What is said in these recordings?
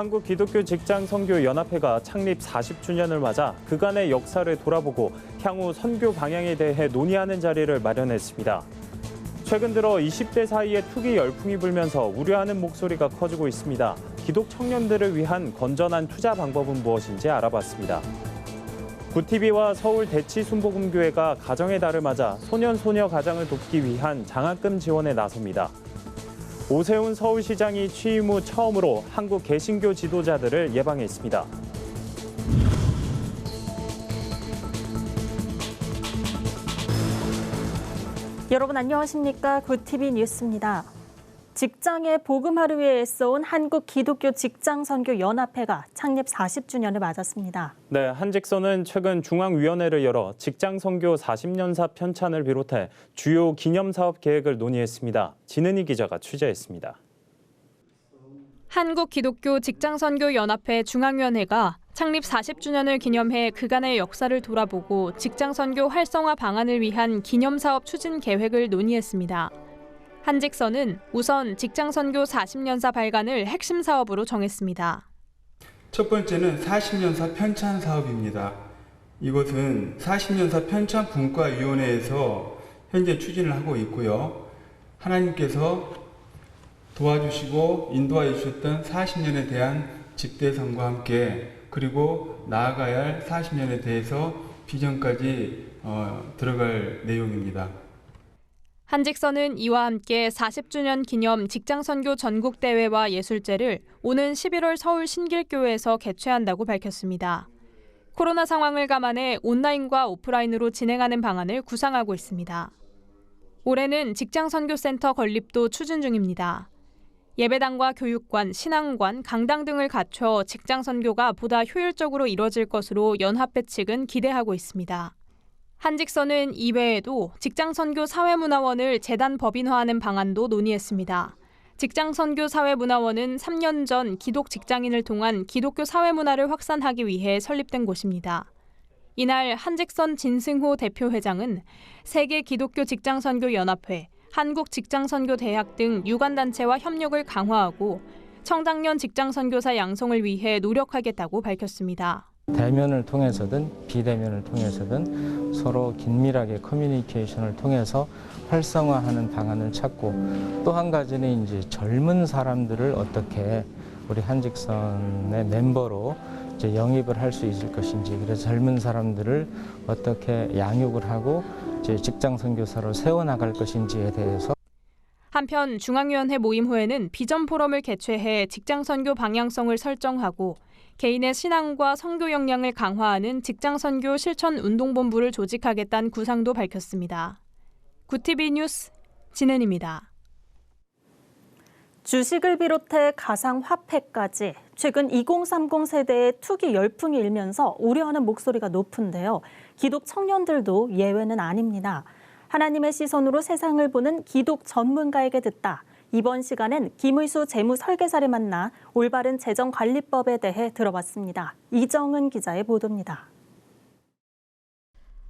한국기독교직장선교연합회가 창립 40주년을 맞아 그간의 역사를 돌아보고 향후 선교 방향에 대해 논의하는 자리를 마련했습니다. 최근 들어 20대 사이에 투기 열풍이 불면서 우려하는 목소리가 커지고 있습니다. 기독 청년들을 위한 건전한 투자 방법은 무엇인지 알아봤습니다. 구티비와 서울 대치순복음교회가 가정의 달을 맞아 소년소녀 가장을 돕기 위한 장학금 지원에 나섭니다. 오세훈 서울시장이 취임 후 처음으로 한국 개신교 지도자들을 예방했습니다. 여러분 안녕하십니까? 굿TV 뉴스입니다. 직장의 복음화를 위해 애써온 한국기독교직장선교연합회가 창립 40주년을 맞았습니다. 네, 한직선은 최근 중앙위원회를 열어 직장선교 40년사 편찬을 비롯해 주요 기념사업 계획을 논의했습니다. 진은희 기자가 취재했습니다. 한국기독교직장선교연합회 중앙위원회가 창립 40주년을 기념해 그간의 역사를 돌아보고 직장선교 활성화 방안을 위한 기념사업 추진 계획을 논의했습니다. 한직선은 우선 직장선교 40년사 발간을 핵심 사업으로 정했습니다. 첫 번째는 40년사 편찬 사업입니다. 이것은 40년사 편찬 분과위원회에서 현재 추진을 하고 있고요. 하나님께서 도와주시고 인도하여 주셨던 40년에 대한 집대성과 함께 그리고 나아가야 할 40년에 대해서 비전까지 들어갈 내용입니다. 한직선은 이와 함께 40주년 기념 직장선교 전국대회와 예술제를 오는 11월 서울 신길교회에서 개최한다고 밝혔습니다. 코로나 상황을 감안해 온라인과 오프라인으로 진행하는 방안을 구상하고 있습니다. 올해는 직장선교센터 건립도 추진 중입니다. 예배당과 교육관, 신앙관, 강당 등을 갖춰 직장선교가 보다 효율적으로 이뤄질 것으로 연합회 측은 기대하고 있습니다. 한직선은 이외에도 직장선교 사회문화원을 재단 법인화하는 방안도 논의했습니다. 직장선교 사회문화원은 3년 전 기독 직장인을 통한 기독교 사회문화를 확산하기 위해 설립된 곳입니다. 이날 한직선 진승호 대표회장은 세계 기독교 직장선교연합회, 한국직장선교대학 등 유관단체와 협력을 강화하고 청장년 직장선교사 양성을 위해 노력하겠다고 밝혔습니다. 대면을 통해서든 비대면을 통해서든 서로 긴밀하게 커뮤니케이션을 통해서 활성화하는 방안을 찾고 또 한 가지는 이제 젊은 사람들을 어떻게 우리 한직선의 멤버로 이제 영입을 할 수 있을 것인지, 그래서 젊은 사람들을 어떻게 양육을 하고 이제 직장 선교사로 세워나갈 것인지에 대해서. 한편 중앙위원회 모임 후에는 비전 포럼을 개최해 직장 선교 방향성을 설정하고 개인의 신앙과 선교 역량을 강화하는 직장선교 실천운동본부를 조직하겠다는 구상도 밝혔습니다. 굿TV 뉴스 진은입니다. 주식을 비롯해 가상화폐까지 최근 2030 세대의 투기 열풍이 일면서 우려하는 목소리가 높은데요. 기독 청년들도 예외는 아닙니다. 하나님의 시선으로 세상을 보는 기독 전문가에게 듣다. 이번 시간엔 김의수 재무설계사를 만나 올바른 재정관리법에 대해 들어봤습니다. 이정은 기자의 보도입니다.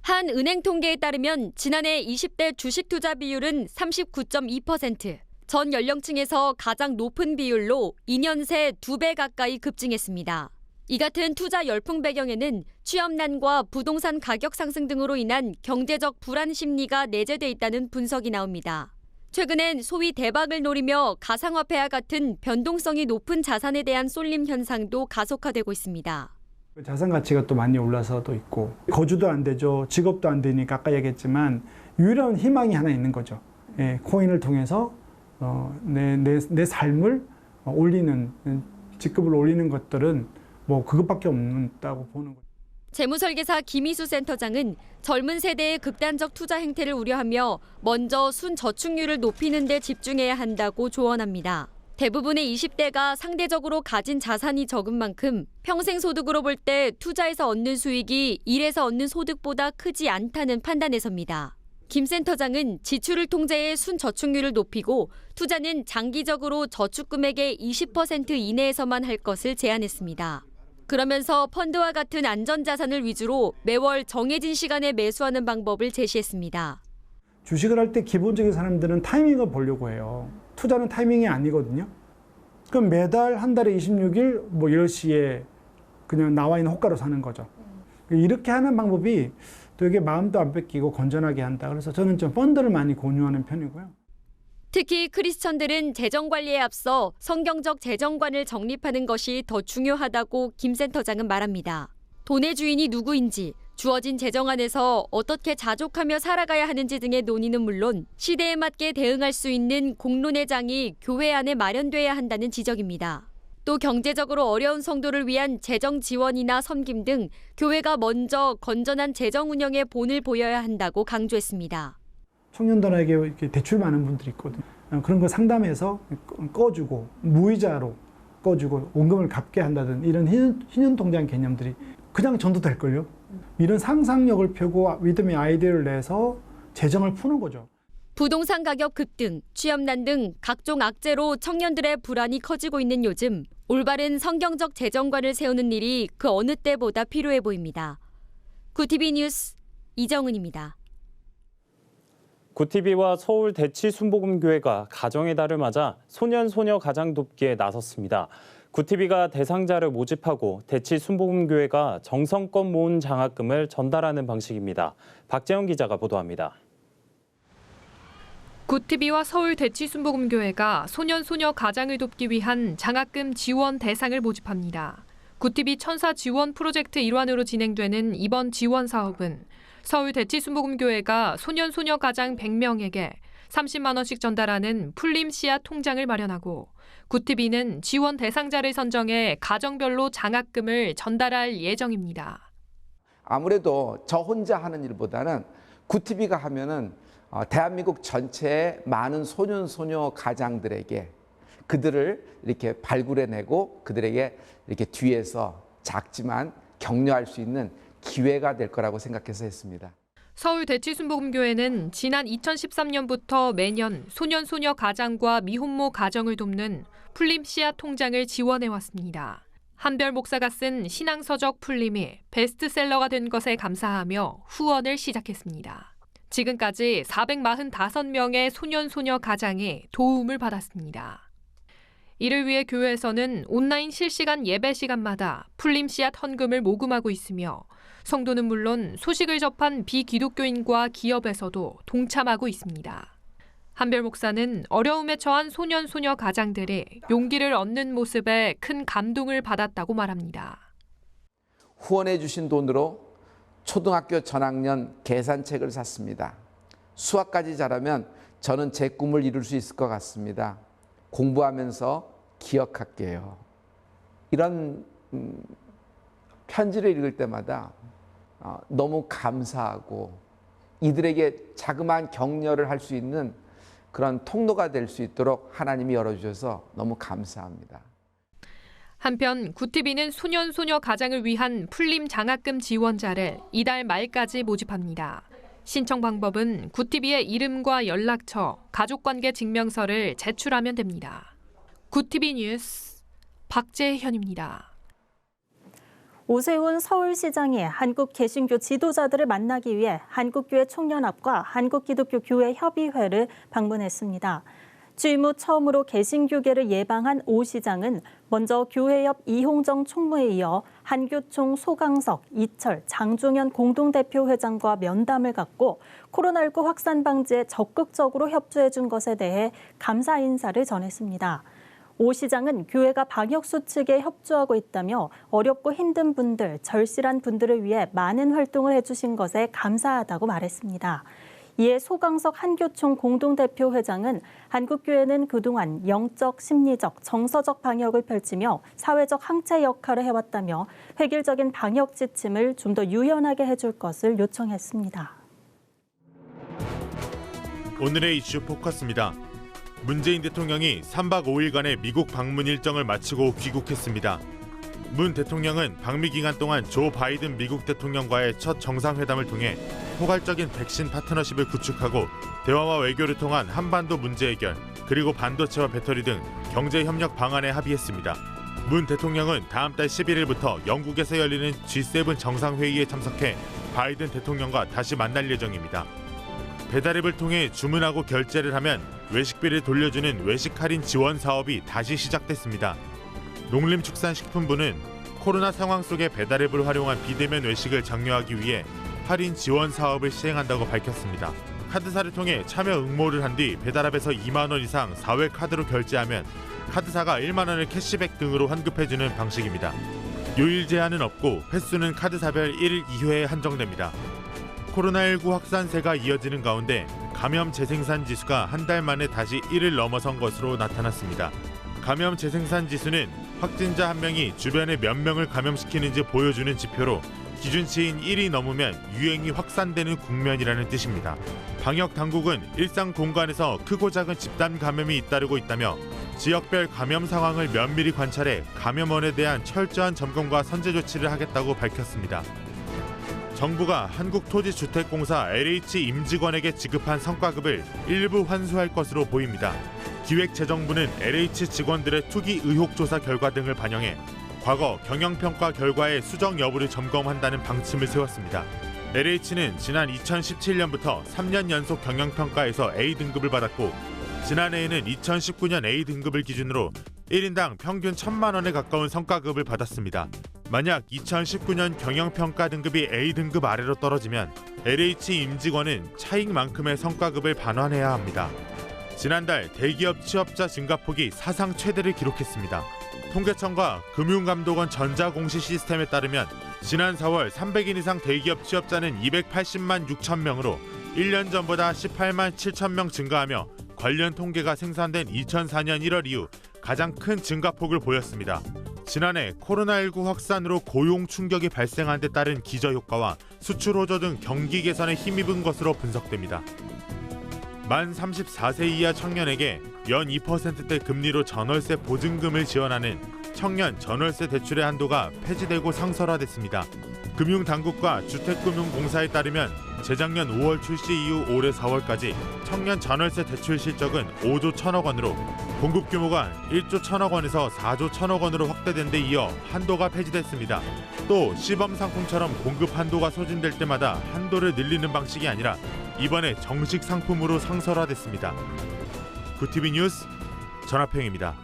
한 은행 통계에 따르면 지난해 20대 주식 투자 비율은 39.2%, 전 연령층에서 가장 높은 비율로 2년 새 2배 가까이 급증했습니다. 이 같은 투자 열풍 배경에는 취업난과 부동산 가격 상승 등으로 인한 경제적 불안 심리가 내재돼 있다는 분석이 나옵니다. 최근엔 소위 대박을 노리며 가상화폐와 같은 변동성이 높은 자산에 대한 쏠림 현상도 가속화되고 있습니다. 자산 가치가 또 많이 올라서도 있고 거주도 안 되죠. 직업도 안 되니까 아까 얘기했지만 유일한 희망이 하나 있는 거죠. 코인을 통해서 내 삶을 올리는, 직급을 올리는 것들은 뭐 그것밖에 없다고 보는 거죠. 재무설계사 김희수 센터장은 젊은 세대의 극단적 투자 행태를 우려하며 먼저 순저축률을 높이는 데 집중해야 한다고 조언합니다. 대부분의 20대가 상대적으로 가진 자산이 적은 만큼 평생 소득으로 볼 때 투자에서 얻는 수익이 일에서 얻는 소득보다 크지 않다는 판단에 섭니다. 김 센터장은 지출을 통제해 순저축률을 높이고 투자는 장기적으로 저축 금액의 20% 이내에서만 할 것을 제안했습니다. 그러면서 펀드와 같은 안전자산을 위주로 매월 정해진 시간에 매수하는 방법을 제시했습니다. 주식을 할 때 기본적인 사람들은 타이밍을 보려고 해요. 투자는 타이밍이 아니거든요. 그럼 매달 한 달에 26일 뭐 10시에 그냥 나와 있는 호가로 사는 거죠. 이렇게 하는 방법이 되게 마음도 안 뺏기고 건전하게 한다. 그래서 저는 좀 펀드를 많이 권유하는 편이고요. 특히 크리스천들은 재정 관리에 앞서 성경적 재정관을 정립하는 것이 더 중요하다고 김 센터장은 말합니다. 돈의 주인이 누구인지, 주어진 재정안에서 어떻게 자족하며 살아가야 하는지 등의 논의는 물론 시대에 맞게 대응할 수 있는 공론의 장이 교회 안에 마련돼야 한다는 지적입니다. 또 경제적으로 어려운 성도를 위한 재정 지원이나 섬김 등 교회가 먼저 건전한 재정 운영의 본을 보여야 한다고 강조했습니다. 청년들에게 이렇게 대출 많은 분들이 있거든요. 그런 거 상담해서 꺼주고 무이자로 꺼주고 원금을 갚게 한다든 이런 신용통장 개념들이 그냥 전도될걸요. 이런 상상력을 펴고 믿음의 아이디어를 내서 재정을 푸는 거죠. 부동산 가격 급등, 취업난 등 각종 악재로 청년들의 불안이 커지고 있는 요즘 올바른 성경적 재정관을 세우는 일이 그 어느 때보다 필요해 보입니다. 구티비 뉴스 이정은입니다. 구티비와 서울 대치순복음교회가 가정의 달을 맞아 소년소녀 가장 돕기에 나섰습니다. 구티비가 대상자를 모집하고 대치순복음교회가 정성껏 모은 장학금을 전달하는 방식입니다. 박재영 기자가 보도합니다. 구티비와 서울 대치순복음교회가 소년소녀 가장을 돕기 위한 장학금 지원 대상을 모집합니다. 구티비 천사 지원 프로젝트 일환으로 진행되는 이번 지원 사업은 서울 대치순복음교회가 소년소녀 가장 100명에게 30만 원씩 전달하는 풀림 씨앗 통장을 마련하고 구티비는 지원 대상자를 선정해 가정별로 장학금을 전달할 예정입니다. 아무래도 저 혼자 하는 일보다는 구티비가 하면은 대한민국 전체의 많은 소년소녀 가장들에게 그들을 이렇게 발굴해내고 그들에게 이렇게 뒤에서 작지만 격려할 수 있는 기회가 될 거라고 생각해서 했습니다. 서울 대치순복음교회는 지난 2013년부터 매년 소년소녀 가장과 미혼모 가정을 돕는 풀림 씨앗 통장을 지원해왔습니다. 한별 목사가 쓴 신앙서적 풀림이 베스트셀러가 된 것에 감사하며 후원을 시작했습니다. 지금까지 445명의 소년소녀 가장이 도움을 받았습니다. 이를 위해 교회에서는 온라인 실시간 예배 시간마다 풀림 씨앗 헌금을 모금하고 있으며 성도는 물론 소식을 접한 비기독교인과 기업에서도 동참하고 있습니다. 한별 목사는 어려움에 처한 소년소녀 가장들이 용기를 얻는 모습에 큰 감동을 받았다고 말합니다. 후원해 주신 돈으로 초등학교 전학년 계산책을 샀습니다. 수학까지 잘하면 저는 제 꿈을 이룰 수 있을 것 같습니다. 공부하면서 기억할게요. 이런 편지를 읽을 때마다 너무 감사하고 이들에게 자그마한 격려를 할 수 있는 그런 통로가 될 수 있도록 하나님이 열어주셔서 너무 감사합니다. 한편 구티비는 소년소녀 가장을 위한 풀림 장학금 지원자를 이달 말까지 모집합니다. 신청 방법은 구티비의 이름과 연락처, 가족관계 증명서를 제출하면 됩니다. 구티비 뉴스 박재현입니다. 오세훈 서울시장이 한국 개신교 지도자들을 만나기 위해 한국교회 총연합과 한국기독교교회 협의회를 방문했습니다. 취임 후 처음으로 개신교계를 예방한 오 시장은 먼저 교회 옆 이홍정 총무에 이어 한교총 소강석, 이철, 장종현 공동대표 회장과 면담을 갖고 코로나19 확산 방지에 적극적으로 협조해 준 것에 대해 감사 인사를 전했습니다. 오 시장은 교회가 방역수칙에 협조하고 있다며 어렵고 힘든 분들, 절실한 분들을 위해 많은 활동을 해주신 것에 감사하다고 말했습니다. 이에 소강석 한교총 공동대표 회장은 한국교회는 그동안 영적, 심리적, 정서적 방역을 펼치며 사회적 항체 역할을 해왔다며 획일적인 방역 지침을 좀 더 유연하게 해줄 것을 요청했습니다. 오늘의 이슈 포커스입니다. 문재인 대통령이 3박 5일간의 미국 방문 일정을 마치고 귀국했습니다. 문 대통령은 방미 기간 동안 조 바이든 미국 대통령과의 첫 정상회담을 통해 포괄적인 백신 파트너십을 구축하고 대화와 외교를 통한 한반도 문제 해결, 그리고 반도체와 배터리 등 경제 협력 방안에 합의했습니다. 문 대통령은 다음 달 11일부터 영국에서 열리는 G7 정상회의에 참석해 바이든 대통령과 다시 만날 예정입니다. 배달앱을 통해 주문하고 결제를 하면 외식비를 돌려주는 외식 할인 지원 사업이 다시 시작됐습니다. 농림축산식품부는 코로나 상황 속에 배달앱을 활용한 비대면 외식을 장려하기 위해 할인 지원 사업을 시행한다고 밝혔습니다. 카드사를 통해 참여 응모를 한 뒤 배달앱에서 2만 원 이상 4회 카드로 결제하면 카드사가 1만 원을 캐시백 등으로 환급해주는 방식입니다. 요일 제한은 없고 횟수는 카드사별 1일 2회에 한정됩니다. 코로나19 확산세가 이어지는 가운데 감염 재생산 지수가 한 달 만에 다시 1을 넘어선 것으로 나타났습니다. 감염 재생산 지수는 확진자 한 명이 주변에 몇 명을 감염시키는지 보여주는 지표로 기준치인 1이 넘으면 유행이 확산되는 국면이라는 뜻입니다. 방역 당국은 일상 공간에서 크고 작은 집단 감염이 잇따르고 있다며 지역별 감염 상황을 면밀히 관찰해 감염원에 대한 철저한 점검과 선제 조치를 하겠다고 밝혔습니다. 정부가 한국토지주택공사 LH 임직원에게 지급한 성과급을 일부 환수할 것으로 보입니다. 기획재정부는 LH 직원들의 투기 의혹 조사 결과 등을 반영해 과거 경영평가 결과의 수정 여부를 점검한다는 방침을 세웠습니다. LH는 지난 2017년부터 3년 연속 경영평가에서 A등급을 받았고 지난해에는 2019년 A등급을 기준으로 1인당 평균 1,000만 원에 가까운 성과급을 받았습니다. 만약 2019년 경영평가 등급이 A등급 아래로 떨어지면 LH 임직원은 차익만큼의 성과급을 반환해야 합니다. 지난달 대기업 취업자 증가폭이 사상 최대를 기록했습니다. 통계청과 금융감독원 전자공시 시스템에 따르면 지난 4월 300인 이상 대기업 취업자는 280만 6천 명으로 1년 전보다 18만 7천 명 증가하며 관련 통계가 생산된 2004년 1월 이후 가장 큰 증가폭을 보였습니다. 지난해 코로나19 확산으로 고용 충격이 발생한 데 따른 기저효과와 수출 호조 등 경기 개선에 힘입은 것으로 분석됩니다. 만 34세 이하 청년에게 연 2%대 금리로 전월세 보증금을 지원하는 청년 전월세 대출의 한도가 폐지되고 상설화됐습니다. 금융당국과 주택금융공사에 따르면 재작년 5월 출시 이후 올해 4월까지 청년 전월세 대출 실적은 5조 1천억 원으로 공급 규모가 1조 1천억 원에서 4조 1천억 원으로 확대된 데 이어 한도가 폐지됐습니다. 또 시범 상품처럼 공급 한도가 소진될 때마다 한도를 늘리는 방식이 아니라 이번에 정식 상품으로 상설화됐습니다. 구티비 뉴스 전하평입니다.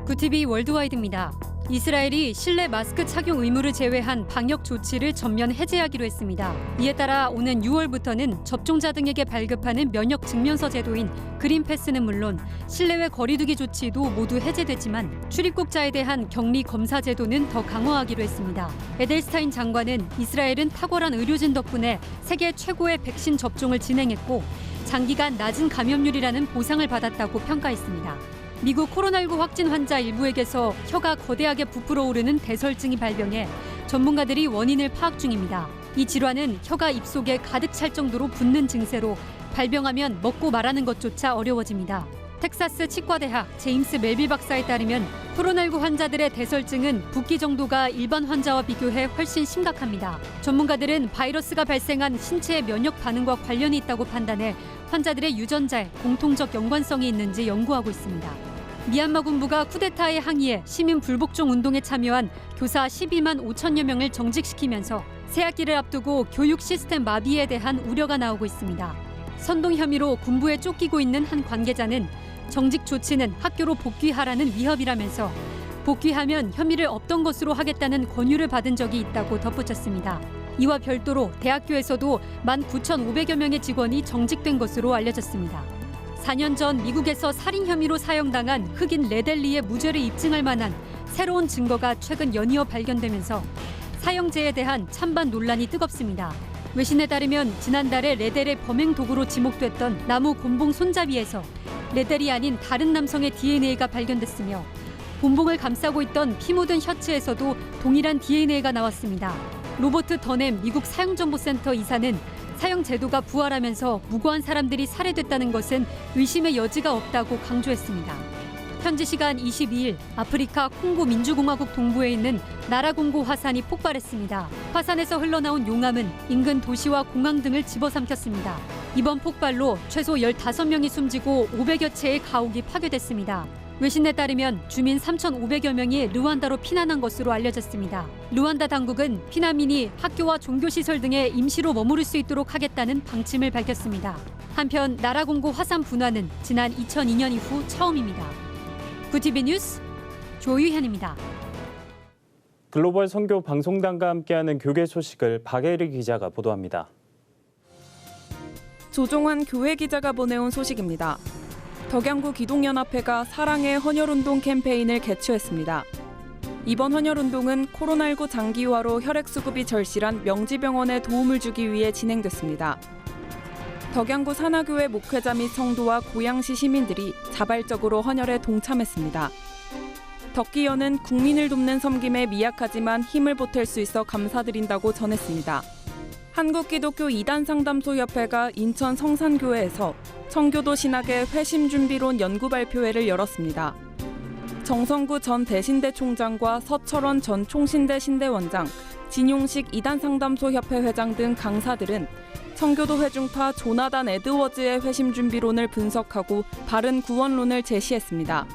구티비 월드와이드입니다. 이스라엘이 실내 마스크 착용 의무를 제외한 방역 조치를 전면 해제하기로 했습니다. 이에 따라 오는 6월부터는 접종자 등에게 발급하는 면역 증명서 제도인 그린패스는 물론 실내외 거리두기 조치도 모두 해제됐지만 출입국자에 대한 격리 검사 제도는 더 강화하기로 했습니다. 에델스타인 장관은 이스라엘은 탁월한 의료진 덕분에 세계 최고의 백신 접종을 진행했고 장기간 낮은 감염률이라는 보상을 받았다고 평가했습니다. 미국 코로나19 확진 환자 일부에게서 혀가 거대하게 부풀어 오르는 대설증이 발병해 전문가들이 원인을 파악 중입니다. 이 질환은 혀가 입속에 가득 찰 정도로 붓는 증세로 발병하면 먹고 말하는 것조차 어려워집니다. 텍사스 치과대학 제임스 멜빌 박사에 따르면 코로나19 환자들의 대설증은 붓기 정도가 일반 환자와 비교해 훨씬 심각합니다. 전문가들은 바이러스가 발생한 신체의 면역 반응과 관련이 있다고 판단해 환자들의 유전자에 공통적 연관성이 있는지 연구하고 있습니다. 미얀마 군부가 쿠데타에 항의해 시민 불복종 운동에 참여한 교사 12만 5천여 명을 정직시키면서 새학기를 앞두고 교육 시스템 마비에 대한 우려가 나오고 있습니다. 선동 혐의로 군부에 쫓기고 있는 한 관계자는 정직 조치는 학교로 복귀하라는 위협이라면서 복귀하면 혐의를 없던 것으로 하겠다는 권유를 받은 적이 있다고 덧붙였습니다. 이와 별도로 대학교에서도 19,500여 명의 직원이 정직된 것으로 알려졌습니다. 4년 전 미국에서 살인 혐의로 사형당한 흑인 레델리의 무죄를 입증할 만한 새로운 증거가 최근 연이어 발견되면서 사형제에 대한 찬반 논란이 뜨겁습니다. 외신에 따르면 지난달에 레델의 범행 도구로 지목됐던 나무 곤봉 손잡이에서 레델이 아닌 다른 남성의 DNA가 발견됐으며 곤봉을 감싸고 있던 피 묻은 셔츠에서도 동일한 DNA가 나왔습니다. 로버트 더넴 미국 사형정보센터 이사는 사형 제도가 부활하면서 무고한 사람들이 살해됐다는 것은 의심의 여지가 없다고 강조했습니다. 현지 시간 22일 아프리카 콩고 민주공화국 동부에 있는 나라공고 화산이 폭발했습니다. 화산에서 흘러나온 용암은 인근 도시와 공항 등을 집어삼켰습니다. 이번 폭발로 최소 15명이 숨지고 500여 채의 가옥이 파괴됐습니다. 외신에 따르면 주민 3,500여 명이 르완다로 피난한 것으로 알려졌습니다. 르완다 당국은 피난민이 학교와 종교시설 등에 임시로 머무를 수 있도록 하겠다는 방침을 밝혔습니다. 한편 나라 공고 화산 분화는 지난 2002년 이후 처음입니다. 구티비 뉴스 조유현입니다. 글로벌 선교 방송단과 함께하는 교계 소식을 박예리 기자가 보도합니다. 조종환 교회 기자가 보내온 소식입니다. 덕양구 기독연합회가 사랑의 헌혈운동 캠페인을 개최했습니다. 이번 헌혈운동은 코로나19 장기화로 혈액수급이 절실한 명지병원에 도움을 주기 위해 진행됐습니다. 덕양구 산하교회 목회자 및 성도와 고양시 시민들이 자발적으로 헌혈에 동참했습니다. 덕기연은 국민을 돕는 섬김에 미약하지만 힘을 보탤 수 있어 감사드린다고 전했습니다. 한국기독교 이단상담소협회가 인천 성산교회에서 청교도 신학의 회심준비론 연구발표회를 열었습니다. 정성구 전 대신대 총장과 서철원 전 총신대 신대원장, 진용식 이단상담소협회 회장 등 강사들은 청교도 회중파 조나단 에드워즈의 회심준비론을 분석하고 바른 구원론을 제시했습니다.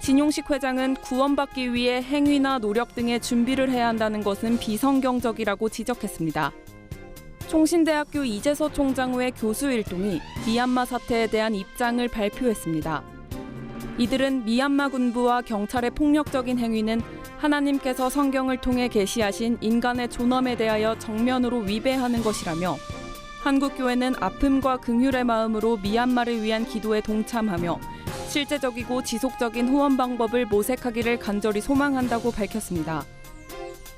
진용식 회장은 구원받기 위해 행위나 노력 등의 준비를 해야 한다는 것은 비성경적이라고 지적했습니다. 총신대학교 이재서 총장 외 교수 일동이 미얀마 사태에 대한 입장을 발표했습니다. 이들은 미얀마 군부와 경찰의 폭력적인 행위는 하나님께서 성경을 통해 계시하신 인간의 존엄에 대하여 정면으로 위배하는 것이라며 한국교회는 아픔과 긍휼의 마음으로 미얀마를 위한 기도에 동참하며 실제적이고 지속적인 후원 방법을 모색하기를 간절히 소망한다고 밝혔습니다.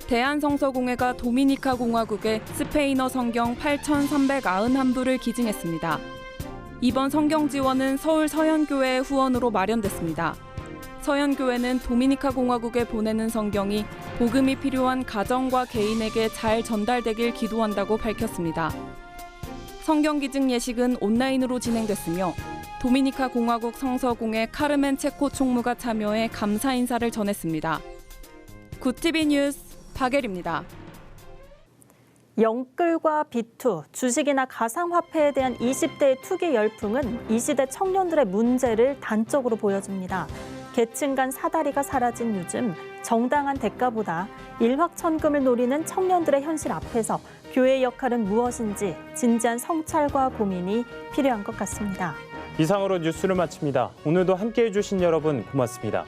대한성서공회가 도미니카 공화국에 스페인어 성경 8,391부를 기증했습니다. 이번 성경 지원은 서울 서현교회의 후원으로 마련됐습니다. 서현교회는 도미니카 공화국에 보내는 성경이 복음이 필요한 가정과 개인에게 잘 전달되길 기도한다고 밝혔습니다. 성경 기증 예식은 온라인으로 진행됐으며 도미니카 공화국 성서공회 카르멘 체코 총무가 참여해 감사 인사를 전했습니다. 구티비 뉴스 박예리입니다. 영끌과 비투, 주식이나 가상화폐에 대한 20대의 투기 열풍은 이 시대 청년들의 문제를 단적으로 보여줍니다. 계층 간 사다리가 사라진 요즘 정당한 대가보다 일확천금을 노리는 청년들의 현실 앞에서 교회의 역할은 무엇인지 진지한 성찰과 고민이 필요한 것 같습니다. 이상으로 뉴스를 마칩니다. 오늘도 함께해 주신 여러분 고맙습니다.